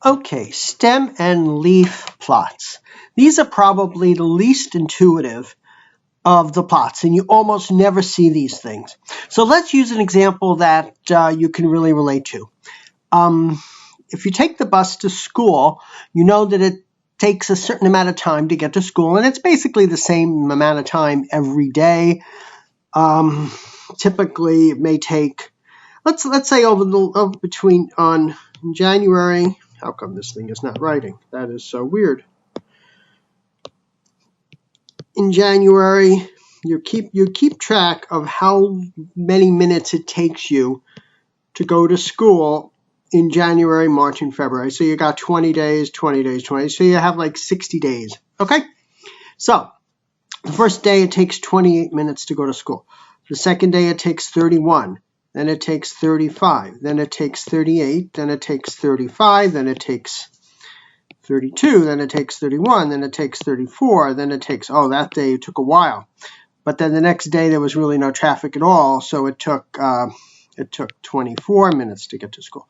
Okay, stem and leaf plots. These are probably the least intuitive of the plots, and you almost never see these things. So let's use an example that you can really relate to. If you take the bus to school, you know that it takes a certain amount of time to get to school, and it's basically the same amount of time every day. Typically, it may take, let's say between on January. How come this thing is not writing? That is so weird. In January, you keep track of how many minutes it takes you to go to school in January, March, and February. So you got 20 days, 20 days, 20. So you have like 60 days. Okay? So the first day it takes 28 minutes to go to school. The second day it takes 31. Then it takes 35. Then it takes 38. Then it takes 35. Then it takes 32. Then it takes 31. Then it takes 34. Then it takes, that day took a while. But then the next day there was really no traffic at all. So it took 24 minutes to get to school.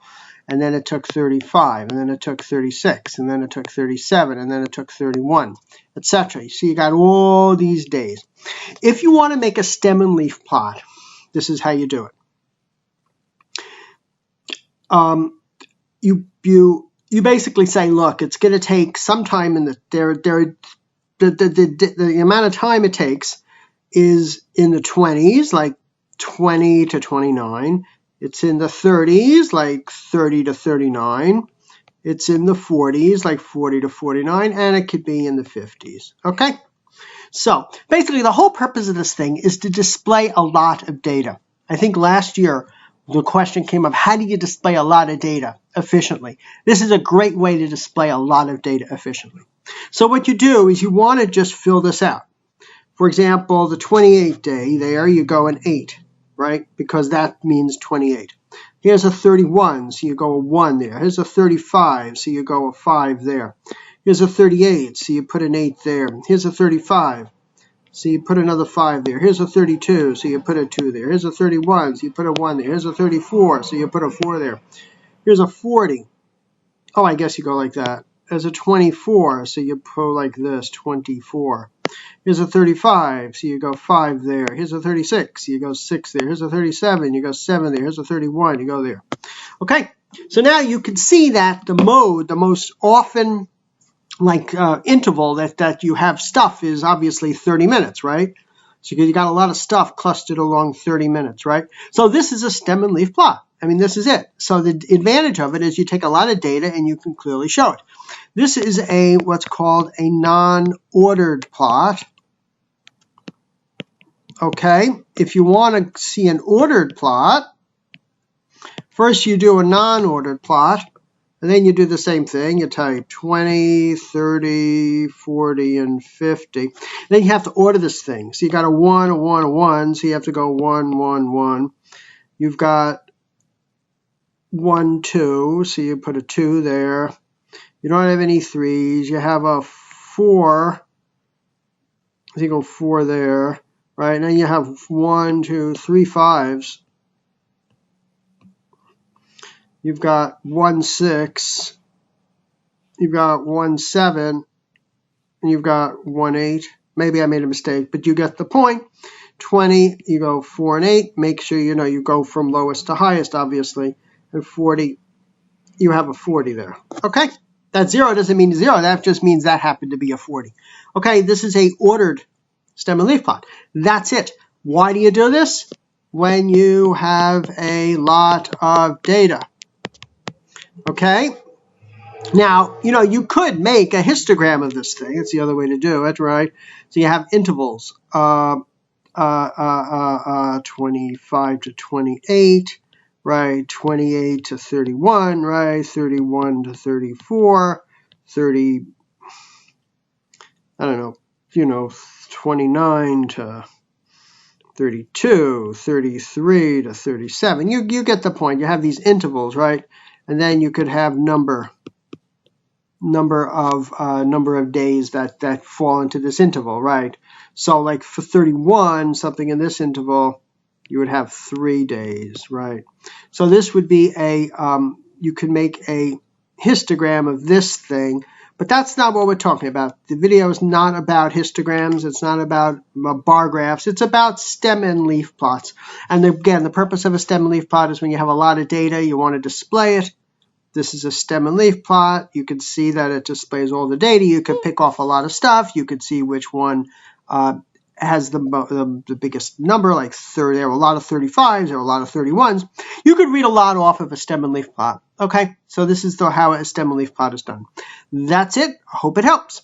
And then it took 35, and then it took 36, and then it took 37, and then it took 31, etc. So you got all these days. If you want to make a stem and leaf plot, this is how you do it. You basically say, look, it's going to take some time in the amount of time it takes is in the 20s, like 20 to 29. It's in the 30s, like 30 to 39. It's in the 40s, like 40 to 49, and it could be in the 50s. Okay? So basically, the whole purpose of this thing is to display a lot of data. I think last year the question came up, how do you display a lot of data efficiently? This is a great way to display a lot of data efficiently. So what you do is you want to just fill this out. For example, the 28th day there, you go an 8. Right? Because that means 28. Here's a 31, so you go a 1 there. Here's a 35, so you go a 5 there. Here's a 38, so you put an 8 there. Here's a 35, so you put another 5 there. Here's a 32, so you put a 2 there. Here's a 31, so you put a 1 there. Here's a 34, so you put a 4 there. Here's a 40. Oh, I guess you go like that. There's a 24, so you put like this, 24. Here's a 35, so you go 5 there. Here's a 36, you go 6 there. Here's a 37, you go 7 there. Here's a 31, you go there. Okay, so now you can see that the most often interval that you have stuff is obviously 30 minutes, right? So you got a lot of stuff clustered along 30 minutes, right? So this is a stem and leaf plot. I mean, this is it. So the advantage of it is you take a lot of data and you can clearly show it. This is what's called a non-ordered plot. Okay, if you want to see an ordered plot, first you do a non-ordered plot, and then you do the same thing. You type 20, 30, 40, and 50. Then you have to order this thing. So you got a 1, a 1, a 1, so you have to go 1, 1, 1. You've got 1, 2, so you put a 2 there. You don't have any 3s. You have a 4, so you go 4 there. Right, and then you have 1, 2, 3 5s. You've got 1, 6. You've got 1, 7. And you've got 1, 8. Maybe I made a mistake, but you get the point. 20, you go 4 and 8. Make sure you go from lowest to highest, obviously. And 40, you have a 40 there. Okay? That 0 doesn't mean 0. That just means that happened to be a 40. Okay, this is a ordered stem and leaf plot. That's it. Why do you do this? When you have a lot of data. Okay? Now, you could make a histogram of this thing. It's the other way to do it, right? So you have intervals. 25 to 28, right? 28 to 31, right? 31 to 34, 30, I don't know, 29 to 32, 33 to 37. You get the point. You have these intervals, right? And then you could have number of days that fall into this interval, right? So like for 31, something in this interval, you would have 3 days, right? So this would be you could make a histogram of this thing, but that's not what we're talking about. The video is not about histograms. It's not about bar graphs. It's about stem and leaf plots. And again, the purpose of a stem and leaf plot is when you have a lot of data, you want to display it. This is a stem and leaf plot. You can see that it displays all the data. You could pick off a lot of stuff. You could see which one has the biggest number, like 30. There are a lot of 35s, there are a lot of 31s. You could read a lot off of a stem and leaf plot. Okay, so this is how a stem and leaf plot is done. That's it. I hope it helps.